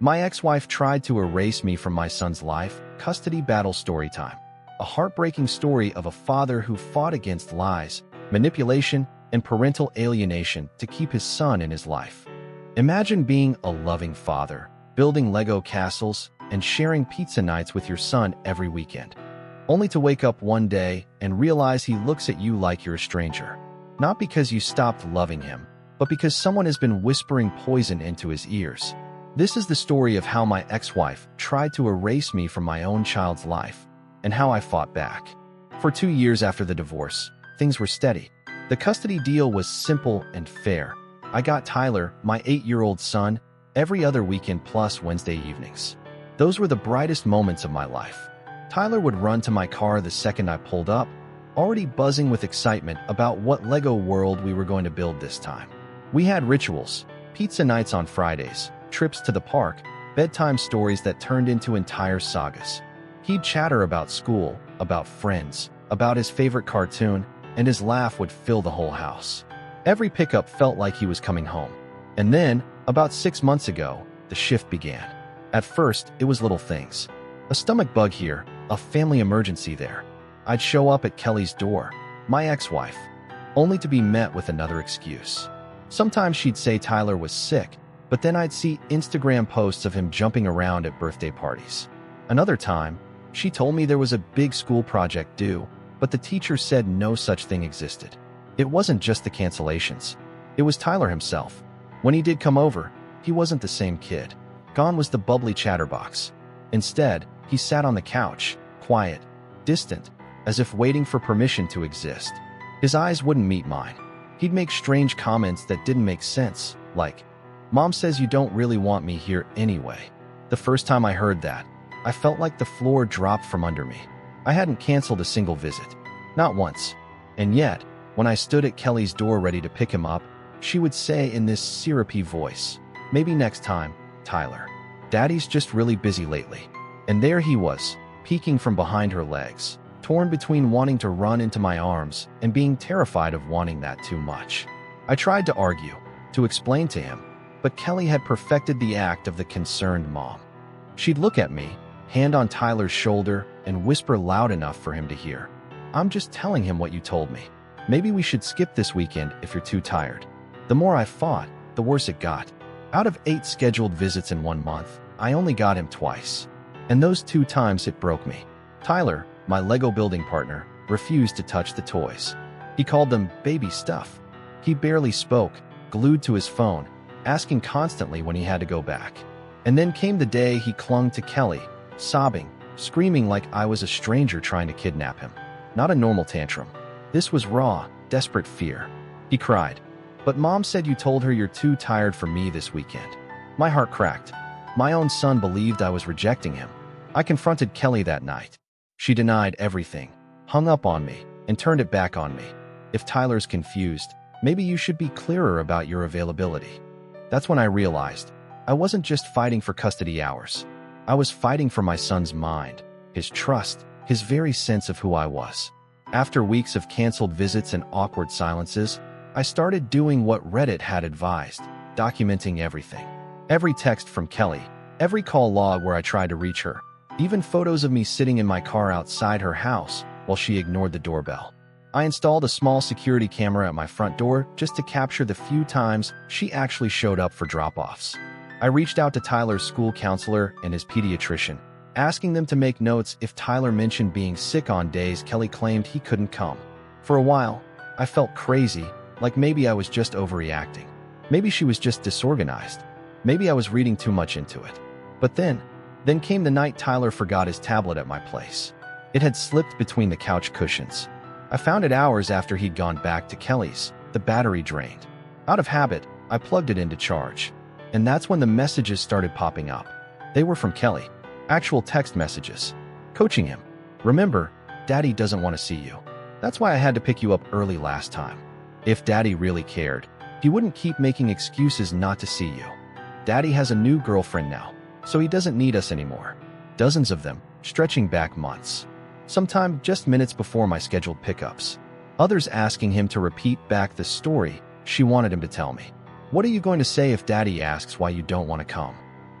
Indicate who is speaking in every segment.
Speaker 1: My ex-wife tried to erase me from my son's life. Custody battle story time. A heartbreaking story of a father who fought against lies, manipulation, and parental alienation to keep his son in his life. Imagine being a loving father, building Lego castles, and sharing pizza nights with your son every weekend, only to wake up one day and realize he looks at you like you're a stranger. Not because you stopped loving him, but because someone has been whispering poison into his ears. This is the story of how my ex-wife tried to erase me from my own child's life, and how I fought back. For 2 years after the divorce, things were steady. The custody deal was simple and fair. I got Tyler, my 8-year-old son, every other weekend plus Wednesday evenings. Those were the brightest moments of my life. Tyler would run to my car the second I pulled up, already buzzing with excitement about what Lego world we were going to build this time. We had rituals, pizza nights on Fridays, trips to the park, bedtime stories that turned into entire sagas. He'd chatter about school, about friends, about his favorite cartoon, and his laugh would fill the whole house. Every pickup felt like he was coming home. And then, about 6 months ago, the shift began. At first, it was little things. A stomach bug here, a family emergency there. I'd show up at Kelly's door, my ex-wife, only to be met with another excuse. Sometimes she'd say Tyler was sick, but then I'd see Instagram posts of him jumping around at birthday parties. Another time, she told me there was a big school project due, but the teacher said no such thing existed. It wasn't just the cancellations. It was Tyler himself. When he did come over, he wasn't the same kid. Gone was the bubbly chatterbox. Instead, he sat on the couch, quiet, distant, as if waiting for permission to exist. His eyes wouldn't meet mine. He'd make strange comments that didn't make sense, like, "Mom says you don't really want me here anyway." The first time I heard that, I felt like the floor dropped from under me. I hadn't canceled a single visit. Not once. And yet, when I stood at Kelly's door ready to pick him up, she would say in this syrupy voice, "Maybe next time, Tyler. Daddy's just really busy lately." And there he was, peeking from behind her legs, torn between wanting to run into my arms and being terrified of wanting that too much. I tried to argue, to explain to him, but Kelly had perfected the act of the concerned mom. She'd look at me, hand on Tyler's shoulder, and whisper loud enough for him to hear, "I'm just telling him what you told me. Maybe we should skip this weekend if you're too tired." The more I fought, the worse it got. Out of 8 scheduled visits in 1 month, I only got him twice. And those 2 times it broke me. Tyler, my Lego building partner, refused to touch the toys. He called them baby stuff. He barely spoke, glued to his phone, asking constantly when he had to go back. And then came the day he clung to Kelly, sobbing, screaming like I was a stranger trying to kidnap him. Not a normal tantrum. This was raw, desperate fear. He cried, "But Mom said you told her you're too tired for me this weekend." My heart cracked. My own son believed I was rejecting him. I confronted Kelly that night. She denied everything, hung up on me, and turned it back on me. "If Tyler's confused, maybe you should be clearer about your availability." That's when I realized I wasn't just fighting for custody hours. I was fighting for my son's mind, his trust, his very sense of who I was. After weeks of canceled visits and awkward silences, I started doing what Reddit had advised, documenting everything. Every text from Kelly, every call log where I tried to reach her, even photos of me sitting in my car outside her house while she ignored the doorbell. I installed a small security camera at my front door just to capture the few times she actually showed up for drop-offs. I reached out to Tyler's school counselor and his pediatrician, asking them to make notes if Tyler mentioned being sick on days Kelly claimed he couldn't come. For a while, I felt crazy, like maybe I was just overreacting. Maybe she was just disorganized. Maybe I was reading too much into it. But then came the night Tyler forgot his tablet at my place. It had slipped between the couch cushions. I found it hours after he'd gone back to Kelly's, the battery drained. Out of habit, I plugged it into charge. And that's when the messages started popping up. They were from Kelly. Actual text messages. Coaching him. "Remember, Daddy doesn't want to see you. That's why I had to pick you up early last time. If Daddy really cared, he wouldn't keep making excuses not to see you. Daddy has a new girlfriend now, so he doesn't need us anymore." Dozens of them, stretching back months. Sometime just minutes before my scheduled pickups. Others asking him to repeat back the story she wanted him to tell me. "What are you going to say if Daddy asks why you don't want to come?"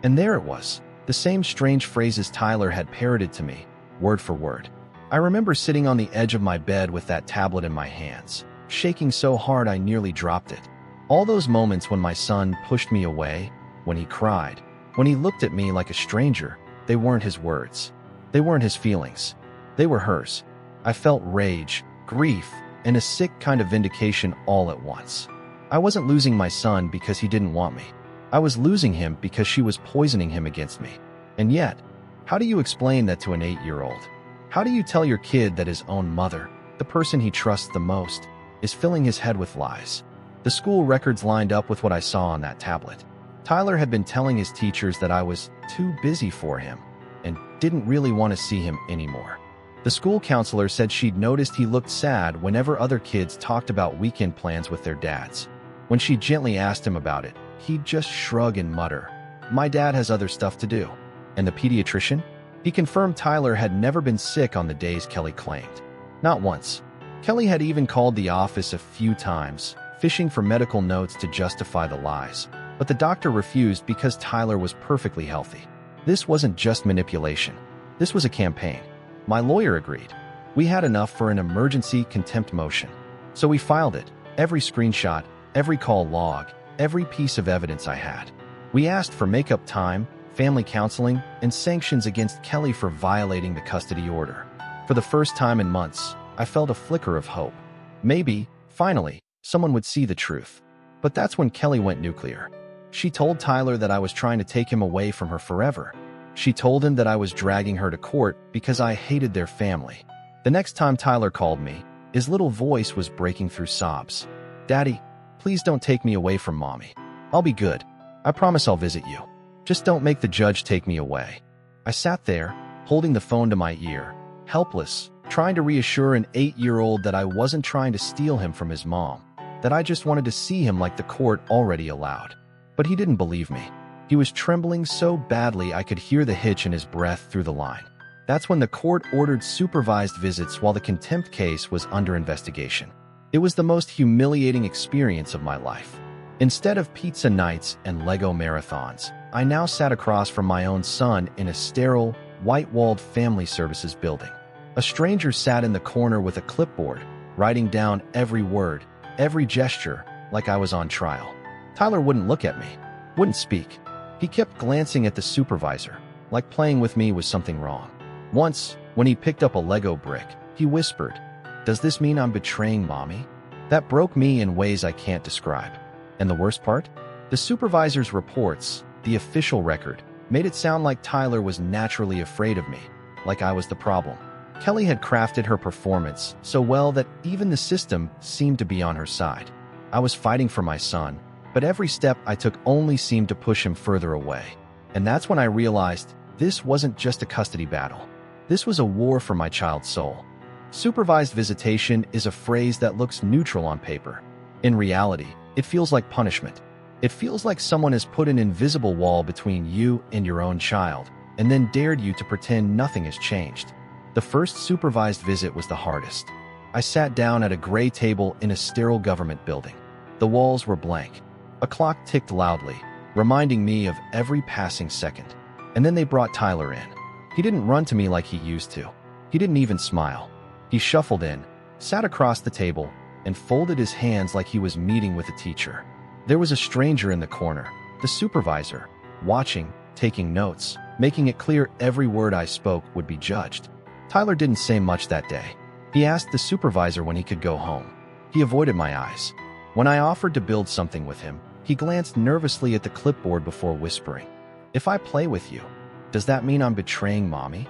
Speaker 1: And there it was, the same strange phrases Tyler had parroted to me, word for word. I remember sitting on the edge of my bed with that tablet in my hands, shaking so hard I nearly dropped it. All those moments when my son pushed me away, when he cried, when he looked at me like a stranger, they weren't his words. They weren't his feelings. They were hers. I felt rage, grief, and a sick kind of vindication all at once. I wasn't losing my son because he didn't want me. I was losing him because she was poisoning him against me. And yet, how do you explain that to an 8-year-old? How do you tell your kid that his own mother, the person he trusts the most, is filling his head with lies? The school records lined up with what I saw on that tablet. Tyler had been telling his teachers that I was too busy for him and didn't really want to see him anymore. The school counselor said she'd noticed he looked sad whenever other kids talked about weekend plans with their dads. When she gently asked him about it, he'd just shrug and mutter, "My dad has other stuff to do." And the pediatrician? He confirmed Tyler had never been sick on the days Kelly claimed. Not once. Kelly had even called the office a few times, fishing for medical notes to justify the lies. But the doctor refused because Tyler was perfectly healthy. This wasn't just manipulation. This was a campaign. My lawyer agreed. We had enough for an emergency contempt motion. So we filed it. Every screenshot, every call log, every piece of evidence I had. We asked for makeup time, family counseling, and sanctions against Kelly for violating the custody order. For the first time in months, I felt a flicker of hope. Maybe, finally, someone would see the truth. But that's when Kelly went nuclear. She told Tyler that I was trying to take him away from her forever. She told him that I was dragging her to court because I hated their family. The next time Tyler called me, his little voice was breaking through sobs. "Daddy, please don't take me away from Mommy. I'll be good. I promise I'll visit you. Just don't make the judge take me away." I sat there, holding the phone to my ear, helpless, trying to reassure an 8-year-old that I wasn't trying to steal him from his mom, that I just wanted to see him like the court already allowed. But he didn't believe me. He was trembling so badly I could hear the hitch in his breath through the line. That's when the court ordered supervised visits while the contempt case was under investigation. It was the most humiliating experience of my life. Instead of pizza nights and Lego marathons, I now sat across from my own son in a sterile, white-walled family services building. A stranger sat in the corner with a clipboard, writing down every word, every gesture, like I was on trial. Tyler wouldn't look at me, wouldn't speak. He kept glancing at the supervisor, like playing with me was something wrong. Once, when he picked up a Lego brick, he whispered, "Does this mean I'm betraying Mommy?" That broke me in ways I can't describe. And the worst part? The supervisor's reports, the official record, made it sound like Tyler was naturally afraid of me, like I was the problem. Kelly had crafted her performance so well that even the system seemed to be on her side. I was fighting for my son, but every step I took only seemed to push him further away. And that's when I realized this wasn't just a custody battle. This was a war for my child's soul. Supervised visitation is a phrase that looks neutral on paper. In reality, it feels like punishment. It feels like someone has put an invisible wall between you and your own child, and then dared you to pretend nothing has changed. The first supervised visit was the hardest. I sat down at a gray table in a sterile government building. The walls were blank. A clock ticked loudly, reminding me of every passing second. And then they brought Tyler in. He didn't run to me like he used to. He didn't even smile. He shuffled in, sat across the table, and folded his hands like he was meeting with a teacher. There was a stranger in the corner, the supervisor, watching, taking notes, making it clear every word I spoke would be judged. Tyler didn't say much that day. He asked the supervisor when he could go home. He avoided my eyes. When I offered to build something with him, he glanced nervously at the clipboard before whispering, "If I play with you, does that mean I'm betraying Mommy?"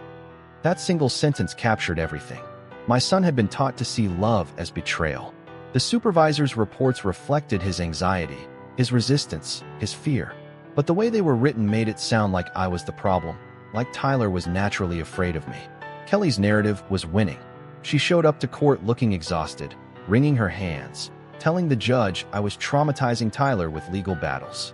Speaker 1: That single sentence captured everything. My son had been taught to see love as betrayal. The supervisor's reports reflected his anxiety, his resistance, his fear. But the way they were written made it sound like I was the problem, like Tyler was naturally afraid of me. Kelly's narrative was winning. She showed up to court looking exhausted, wringing her hands, telling the judge I was traumatizing Tyler with legal battles.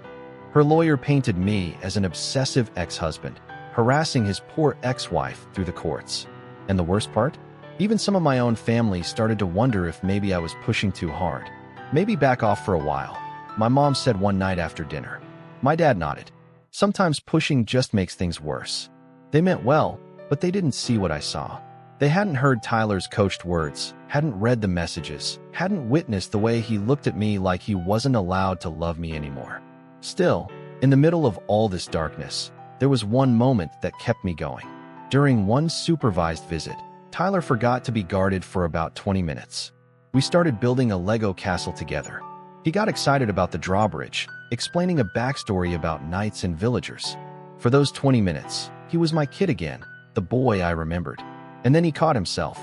Speaker 1: Her lawyer painted me as an obsessive ex-husband, harassing his poor ex-wife through the courts. And the worst part? Even some of my own family started to wonder if maybe I was pushing too hard. Maybe back off for a while. My mom said one night after dinner. My dad nodded. Sometimes pushing just makes things worse. They meant well, but they didn't see what I saw. They hadn't heard Tyler's coached words, hadn't read the messages, hadn't witnessed the way he looked at me like he wasn't allowed to love me anymore. Still, in the middle of all this darkness, there was one moment that kept me going. During one supervised visit, Tyler forgot to be guarded for about 20 minutes. We started building a Lego castle together. He got excited about the drawbridge, explaining a backstory about knights and villagers. For those 20 minutes, he was my kid again, the boy I remembered. And then he caught himself.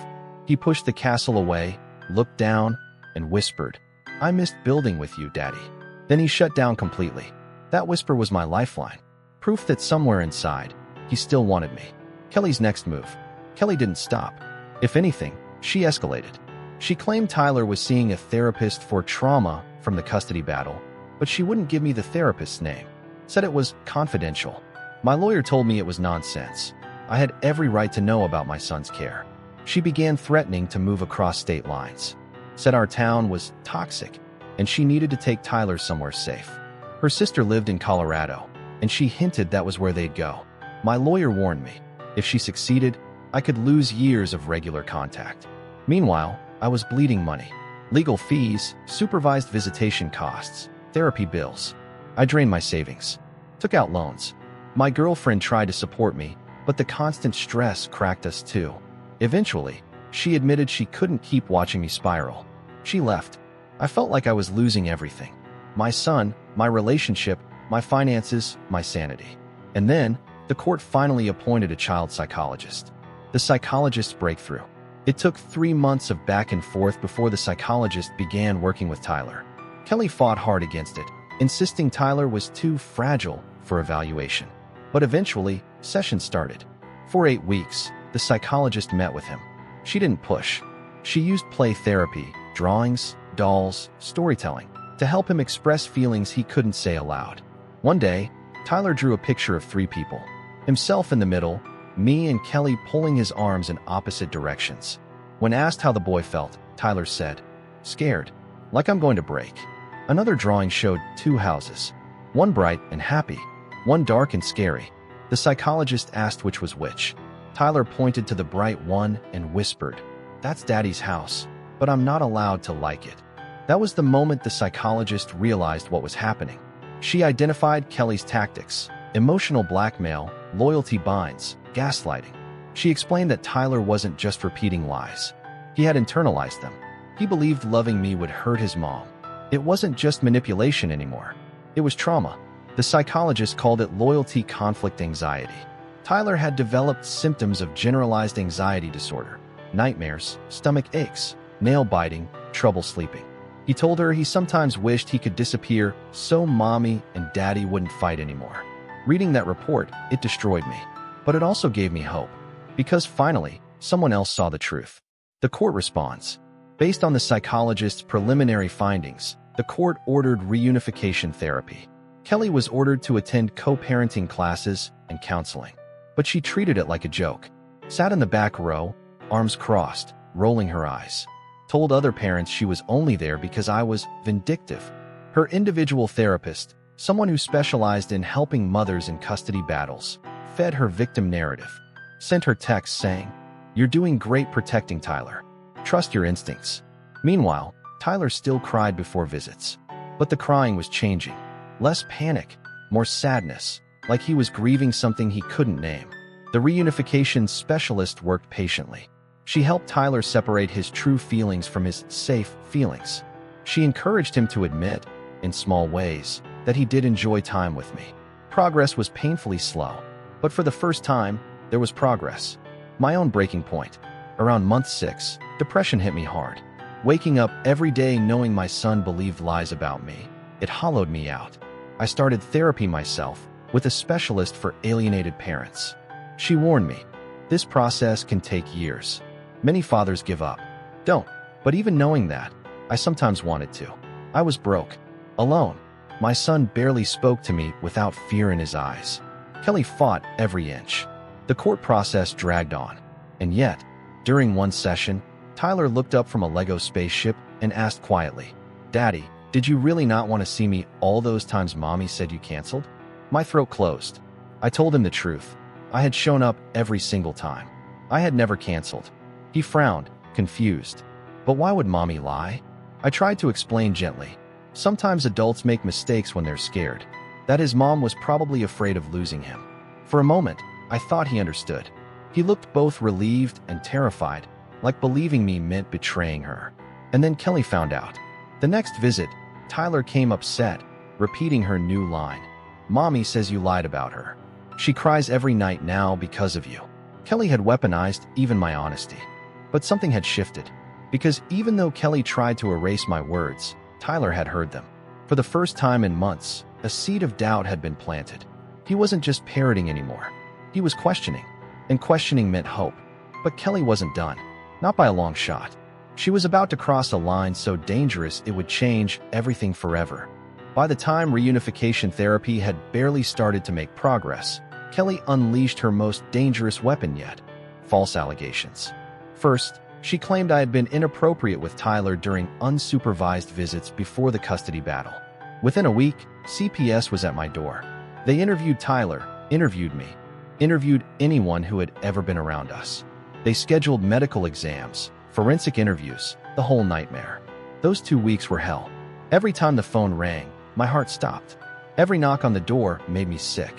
Speaker 1: He pushed the castle away, looked down, and whispered, "I missed building with you, Daddy." Then he shut down completely. That whisper was my lifeline. Proof that somewhere inside, he still wanted me. Kelly's next move. Kelly didn't stop. If anything, she escalated. She claimed Tyler was seeing a therapist for trauma from the custody battle, but she wouldn't give me the therapist's name. Said it was confidential. My lawyer told me it was nonsense. I had every right to know about my son's care. She began threatening to move across state lines. Said our town was toxic, and she needed to take Tyler somewhere safe. Her sister lived in Colorado, and she hinted that was where they'd go. My lawyer warned me. If she succeeded, I could lose years of regular contact. Meanwhile, I was bleeding money. Legal fees, supervised visitation costs, therapy bills. I drained my savings. Took out loans. My girlfriend tried to support me, but the constant stress cracked us too. Eventually, she admitted she couldn't keep watching me spiral. She left. I felt like I was losing everything. My son, my relationship, my finances, my sanity. And then, the court finally appointed a child psychologist. The psychologist's breakthrough. It took 3 months of back and forth before the psychologist began working with Tyler. Kelly fought hard against it, insisting Tyler was too fragile for evaluation. But eventually, sessions started. For 8 weeks, the psychologist met with him. She didn't push. She used play therapy, drawings, dolls, storytelling, to help him express feelings he couldn't say aloud. One day, Tyler drew a picture of 3 people. Himself in the middle, me and Kelly pulling his arms in opposite directions. When asked how the boy felt, Tyler said, "Scared, like I'm going to break." Another drawing showed 2 houses. One bright and happy, one dark and scary. The psychologist asked which was which. Tyler pointed to the bright one and whispered, "That's Daddy's house, but I'm not allowed to like it." That was the moment the psychologist realized what was happening. She identified Kelly's tactics: emotional blackmail, loyalty binds, gaslighting. She explained that Tyler wasn't just repeating lies. He had internalized them. He believed loving me would hurt his mom. It wasn't just manipulation anymore. It was trauma. The psychologist called it loyalty conflict anxiety. Tyler had developed symptoms of generalized anxiety disorder: nightmares, stomach aches, nail biting, trouble sleeping. He told her he sometimes wished he could disappear so Mommy and Daddy wouldn't fight anymore. Reading that report, it destroyed me. But it also gave me hope. Because finally, someone else saw the truth. The court responds. Based on the psychologist's preliminary findings, the court ordered reunification therapy. Kelly was ordered to attend co-parenting classes and counseling. But she treated it like a joke. Sat in the back row, arms crossed, rolling her eyes. Told other parents she was only there because I was vindictive. Her individual therapist, someone who specialized in helping mothers in custody battles, fed her victim narrative. Sent her texts saying, "You're doing great protecting Tyler. Trust your instincts." Meanwhile, Tyler still cried before visits. But the crying was changing. Less panic, more sadness, like he was grieving something he couldn't name. The reunification specialist worked patiently. She helped Tyler separate his true feelings from his safe feelings. She encouraged him to admit, in small ways, that he did enjoy time with me. Progress was painfully slow, but for the first time, there was progress. My own breaking point. Around month 6, depression hit me hard. Waking up every day knowing my son believed lies about me, it hollowed me out. I started therapy myself, with a specialist for alienated parents. She warned me, this process can take years. Many fathers give up. Don't. But even knowing that, I sometimes wanted to. I was broke. Alone. My son barely spoke to me without fear in his eyes. Kelly fought every inch. The court process dragged on. And yet, during one session, Tyler looked up from a Lego spaceship and asked quietly, "Daddy, did you really not want to see me all those times Mommy said you canceled?" My throat closed. I told him the truth. I had shown up every single time. I had never canceled. He frowned, confused. But why would Mommy lie? I tried to explain gently. Sometimes adults make mistakes when they're scared. That his mom was probably afraid of losing him. For a moment, I thought he understood. He looked both relieved and terrified, like believing me meant betraying her. And then Kelly found out. The next visit, Tyler came upset, repeating her new line. Mommy says you lied about her. She cries every night now because of you. Kelly had weaponized even my honesty. But something had shifted. Because even though Kelly tried to erase my words, Tyler had heard them. For the first time in months, a seed of doubt had been planted. He wasn't just parroting anymore. He was questioning. And questioning meant hope. But Kelly wasn't done. Not by a long shot. She was about to cross a line so dangerous it would change everything forever. By the time reunification therapy had barely started to make progress, Kelly unleashed her most dangerous weapon yet: false allegations. First, she claimed I had been inappropriate with Tyler during unsupervised visits before the custody battle. Within a week, CPS was at my door. They interviewed Tyler, interviewed me, interviewed anyone who had ever been around us. They scheduled medical exams, forensic interviews, the whole nightmare. Those 2 weeks were hell. Every time the phone rang, my heart stopped. Every knock on the door made me sick.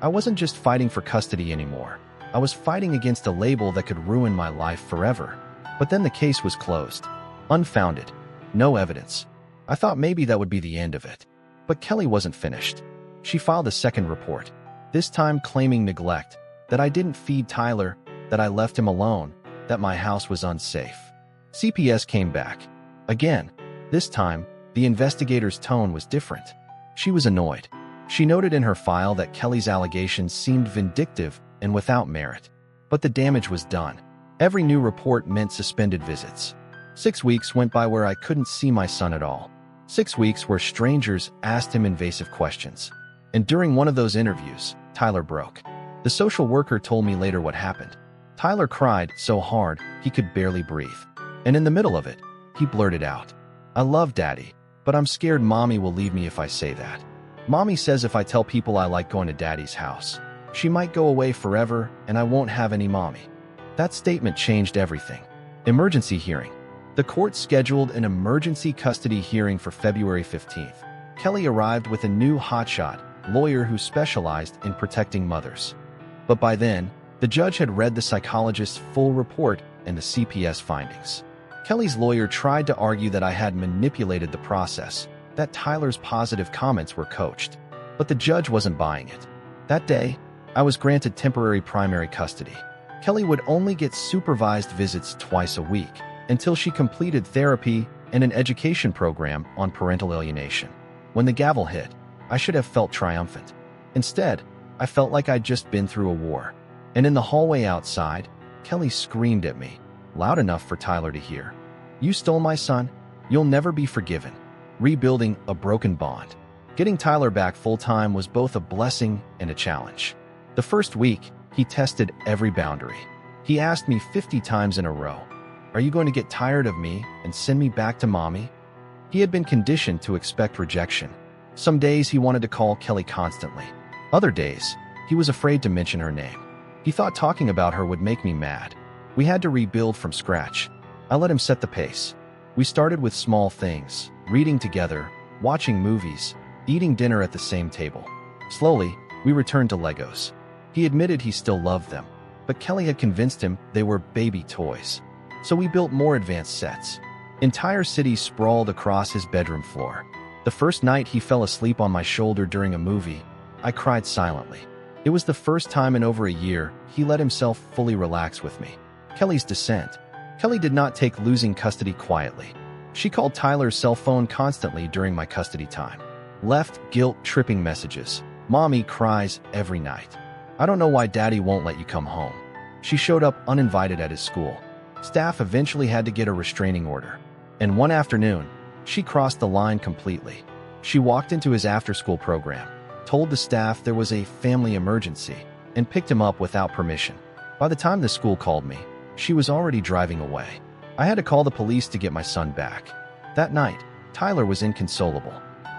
Speaker 1: I wasn't just fighting for custody anymore. I was fighting against a label that could ruin my life forever. But then the case was closed. Unfounded. No evidence. I thought maybe that would be the end of it. But Kelly wasn't finished. She filed a second report, this time claiming neglect, that I didn't feed Tyler, that I left him alone, that my house was unsafe. CPS came back. Again. This time, the investigator's tone was different. She was annoyed. She noted in her file that Kelly's allegations seemed vindictive and without merit. But the damage was done. Every new report meant suspended visits. 6 weeks went by where I couldn't see my son at all. 6 weeks where strangers asked him invasive questions. And during one of those interviews, Tyler broke. The social worker told me later what happened. Tyler cried so hard he could barely breathe. And in the middle of it, he blurted out, "I love Daddy, but I'm scared Mommy will leave me if I say that. Mommy says if I tell people I like going to Daddy's house, she might go away forever and I won't have any Mommy." That statement changed everything. Emergency hearing. The court scheduled an emergency custody hearing for February 15th. Kelly arrived with a new hotshot lawyer who specialized in protecting mothers. But by then, the judge had read the psychologist's full report and the CPS findings. Kelly's lawyer tried to argue that I had manipulated the process, that Tyler's positive comments were coached. But the judge wasn't buying it. That day, I was granted temporary primary custody. Kelly would only get supervised visits twice a week until she completed therapy and an education program on parental alienation. When the gavel hit, I should have felt triumphant. Instead, I felt like I'd just been through a war. And in the hallway outside, Kelly screamed at me, loud enough for Tyler to hear. "You stole my son. You'll never be forgiven." Rebuilding a broken bond. Getting Tyler back full-time was both a blessing and a challenge. The first week, he tested every boundary. He asked me 50 times in a row, "Are you going to get tired of me and send me back to Mommy?" He had been conditioned to expect rejection. Some days he wanted to call Kelly constantly. Other days, he was afraid to mention her name. He thought talking about her would make me mad. We had to rebuild from scratch. I let him set the pace. We started with small things, reading together, watching movies, eating dinner at the same table. Slowly, we returned to Legos. He admitted he still loved them, but Kelly had convinced him they were baby toys. So we built more advanced sets. Entire cities sprawled across his bedroom floor. The first night he fell asleep on my shoulder during a movie, I cried silently. It was the first time in over a year he let himself fully relax with me. Kelly's descent. Kelly did not take losing custody quietly. She called Tyler's cell phone constantly during my custody time. Left guilt-tripping messages. "Mommy cries every night. I don't know why Daddy won't let you come home." She showed up uninvited at his school. Staff eventually had to get a restraining order. And one afternoon, she crossed the line completely. She walked into his after-school program, told the staff there was a family emergency, and picked him up without permission. By the time the school called me, she was already driving away. I had to call the police to get my son back. That night, Tyler was inconsolable.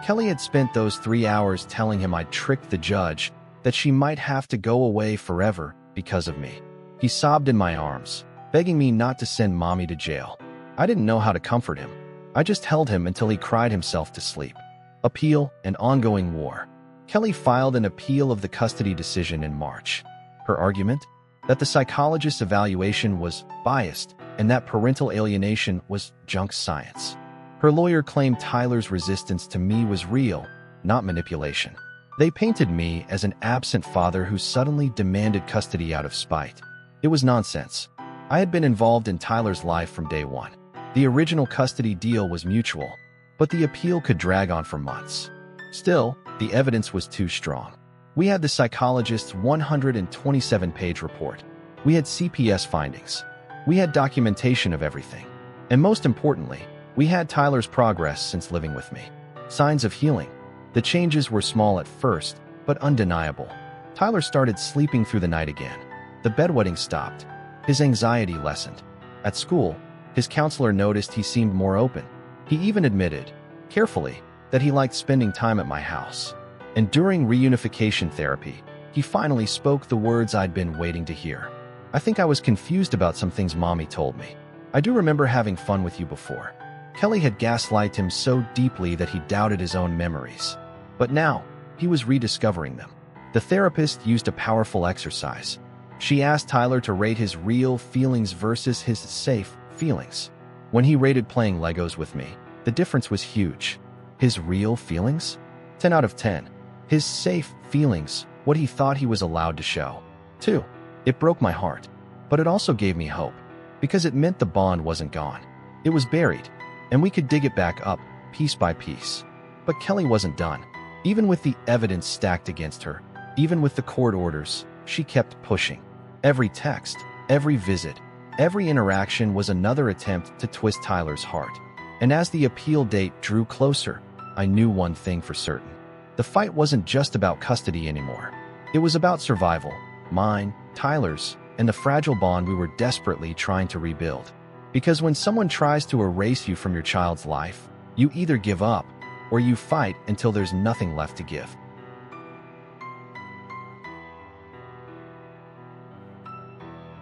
Speaker 1: Kelly had spent those 3 hours telling him I'd tricked the judge, that she might have to go away forever because of me. He sobbed in my arms, begging me not to send Mommy to jail. I didn't know how to comfort him. I just held him until he cried himself to sleep. Appeal and ongoing war. Kelly filed an appeal of the custody decision in March. Her argument? That the psychologist's evaluation was biased and that parental alienation was junk science. Her lawyer claimed Tyler's resistance to me was real, not manipulation. They painted me as an absent father who suddenly demanded custody out of spite. It was nonsense. I had been involved in Tyler's life from day one. The original custody deal was mutual, but the appeal could drag on for months. Still, the evidence was too strong. We had the psychologist's 127-page report. We had CPS findings. We had documentation of everything. And most importantly, we had Tyler's progress since living with me. Signs of healing. The changes were small at first, but undeniable. Tyler started sleeping through the night again. The bedwetting stopped. His anxiety lessened. At school, his counselor noticed he seemed more open. He even admitted, carefully, that he liked spending time at my house. And during reunification therapy, he finally spoke the words I'd been waiting to hear. I think I was confused about some things Mommy told me. I do remember having fun with you before. Kelly had gaslighted him so deeply that he doubted his own memories. But now, he was rediscovering them. The therapist used a powerful exercise. She asked Tyler to rate his real feelings versus his safe feelings. When he rated playing Legos with me, the difference was huge. His real feelings? 10 out of 10. His safe feelings, what he thought he was allowed to show. 2. It broke my heart. But it also gave me hope, because it meant the bond wasn't gone. It was buried, and we could dig it back up, piece by piece. But Kelly wasn't done. Even with the evidence stacked against her, even with the court orders, she kept pushing. Every text, every visit, every interaction was another attempt to twist Tyler's heart. And as the appeal date drew closer, I knew one thing for certain. The fight wasn't just about custody anymore. It was about survival, mine, Tyler's, and the fragile bond we were desperately trying to rebuild. Because when someone tries to erase you from your child's life, you either give up or you fight until there's nothing left to give.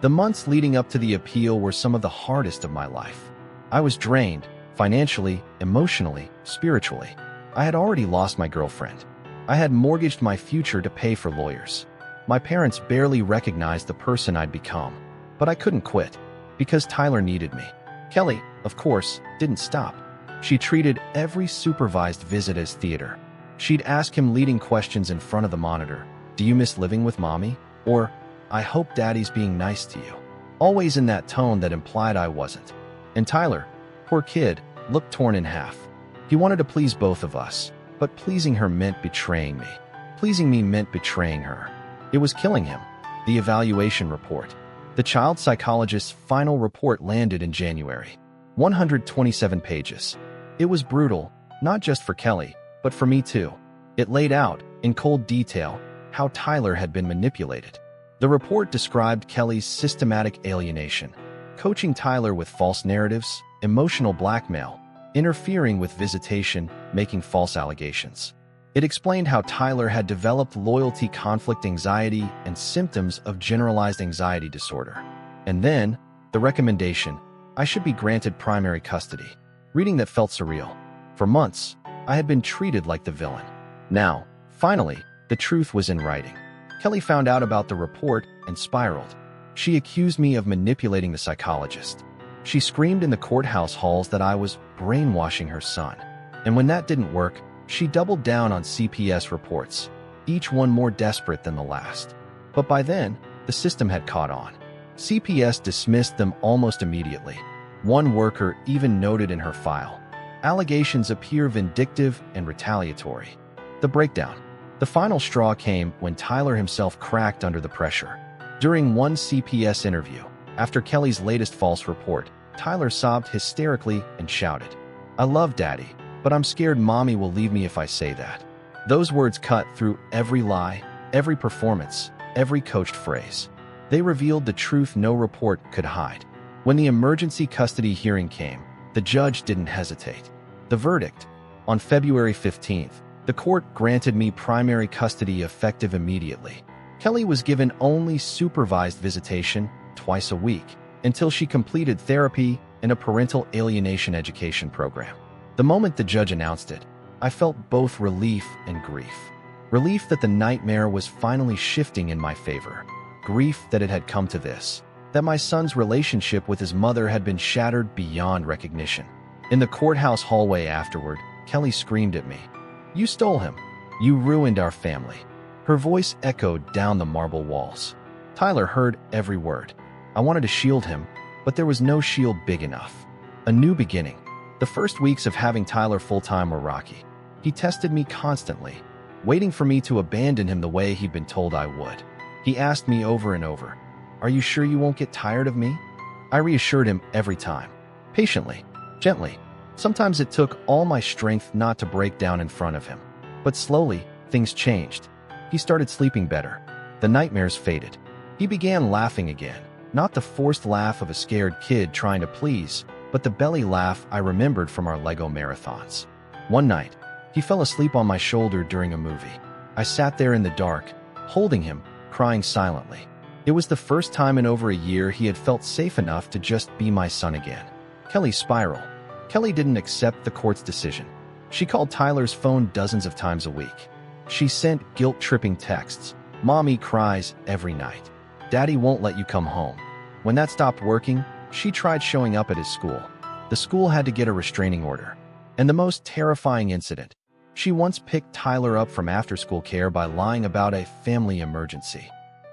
Speaker 1: The months leading up to the appeal were some of the hardest of my life. I was drained, financially, emotionally, spiritually. I had already lost my girlfriend. I had mortgaged my future to pay for lawyers. My parents barely recognized the person I'd become. But I couldn't quit, because Tyler needed me. Kelly, of course, didn't stop. She treated every supervised visit as theater. She'd ask him leading questions in front of the monitor. Do you miss living with Mommy? Or, I hope Daddy's being nice to you. Always in that tone that implied I wasn't. And Tyler, poor kid, looked torn in half. He wanted to please both of us, but pleasing her meant betraying me. Pleasing me meant betraying her. It was killing him. The evaluation report. The child psychologist's final report landed in January. 127 pages. It was brutal, not just for Kelly, but for me too. It laid out, in cold detail, how Tyler had been manipulated. The report described Kelly's systematic alienation, coaching Tyler with false narratives, emotional blackmail, interfering with visitation, making false allegations. It explained how Tyler had developed loyalty conflict anxiety and symptoms of generalized anxiety disorder. And then, the recommendation, I should be granted primary custody. Reading that felt surreal. For months, I had been treated like the villain. Now, finally, the truth was in writing. Kelly found out about the report and spiraled. She accused me of manipulating the psychologist. She screamed in the courthouse halls that I was brainwashing her son. And when that didn't work, she doubled down on CPS reports, each one more desperate than the last. But by then, the system had caught on. CPS dismissed them almost immediately. One worker even noted in her file, allegations appear vindictive and retaliatory. The breakdown. The final straw came when Tyler himself cracked under the pressure. During one CPS interview, after Kelly's latest false report, Tyler sobbed hysterically and shouted, I love Daddy, but I'm scared Mommy will leave me if I say that. Those words cut through every lie, every performance, every coached phrase. They revealed the truth no report could hide. When the emergency custody hearing came, the judge didn't hesitate. The verdict, On February 15th, the court granted me primary custody effective immediately. Kelly was given only supervised visitation twice a week until she completed therapy and a parental alienation education program. The moment the judge announced it, I felt both relief and grief. Relief that the nightmare was finally shifting in my favor. Grief that it had come to this, that my son's relationship with his mother had been shattered beyond recognition. In the courthouse hallway afterward, Kelly screamed at me, "You stole him. You ruined our family." Her voice echoed down the marble walls. Tyler heard every word. I wanted to shield him, but there was no shield big enough. A new beginning. The first weeks of having Tyler full-time were rocky. He tested me constantly, waiting for me to abandon him the way he'd been told I would. He asked me over and over, "Are you sure you won't get tired of me?" I reassured him every time, patiently, gently. Sometimes it took all my strength not to break down in front of him. But slowly, things changed. He started sleeping better. The nightmares faded. He began laughing again, not the forced laugh of a scared kid trying to please, but the belly laugh I remembered from our Lego marathons. One night, he fell asleep on my shoulder during a movie. I sat there in the dark, holding him, crying silently. It was the first time in over a year he had felt safe enough to just be my son again. Kelly spiral. Kelly didn't accept the court's decision. She called Tyler's phone dozens of times a week. She sent guilt-tripping texts. "Mommy cries every night. Daddy won't let you come home." When that stopped working, she tried showing up at his school. The school had to get a restraining order. And the most terrifying incident, she once picked Tyler up from after-school care by lying about a family emergency.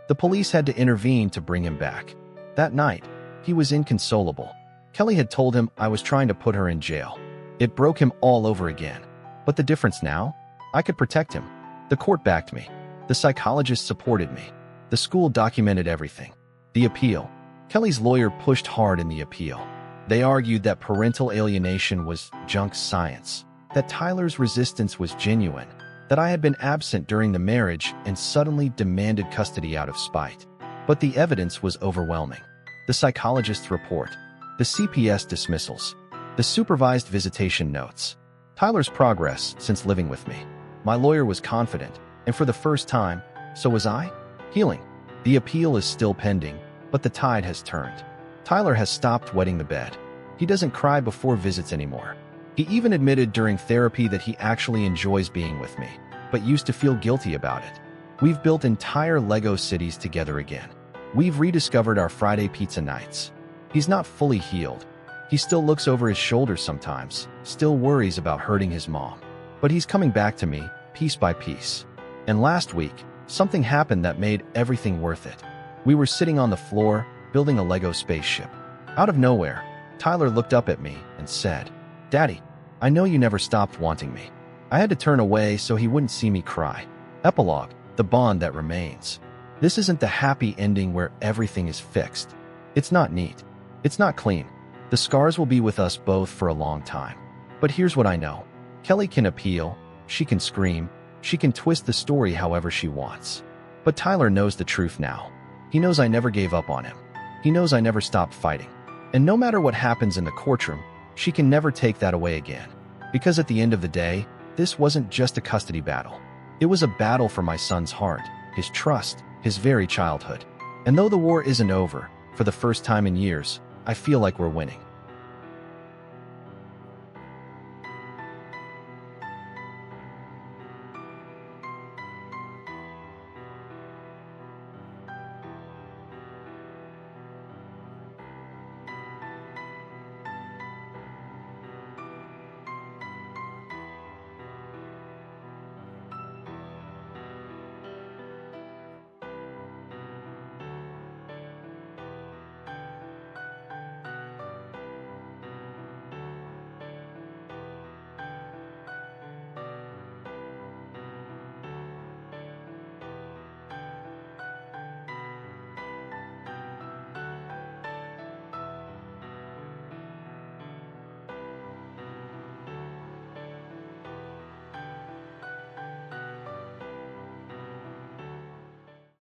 Speaker 1: The police had to intervene to bring him back. That night, he was inconsolable. Kelly had told him I was trying to put her in jail. It broke him all over again. But the difference now? I could protect him. The court backed me. The psychologist supported me. The school documented everything. The appeal. Kelly's lawyer pushed hard in the appeal. They argued that parental alienation was junk science, that Tyler's resistance was genuine, that I had been absent during the marriage and suddenly demanded custody out of spite. But the evidence was overwhelming. The psychologist's report, the CPS dismissals, the supervised visitation notes, Tyler's progress since living with me. My lawyer was confident, and for the first time, so was I. Healing. The appeal is still pending, but the tide has turned. Tyler has stopped wetting the bed. He doesn't cry before visits anymore. He even admitted during therapy that he actually enjoys being with me, but used to feel guilty about it. We've built entire Lego cities together again. We've rediscovered our Friday pizza nights. He's not fully healed. He still looks over his shoulder sometimes, still worries about hurting his mom. But he's coming back to me, piece by piece. And last week, something happened that made everything worth it. We were sitting on the floor, building a Lego spaceship. Out of nowhere, Tyler looked up at me and said, "Daddy, I know you never stopped wanting me." I had to turn away so he wouldn't see me cry. Epilogue, the bond that remains. This isn't the happy ending where everything is fixed. It's not neat. It's not clean. The scars will be with us both for a long time. But here's what I know. Kelly can appeal, she can scream, she can twist the story however she wants. But Tyler knows the truth now. He knows I never gave up on him. He knows I never stopped fighting. And no matter what happens in the courtroom, she can never take that away again. Because at the end of the day, this wasn't just a custody battle. It was a battle for my son's heart, his trust, his very childhood. And though the war isn't over, for the first time in years, I feel like we're winning.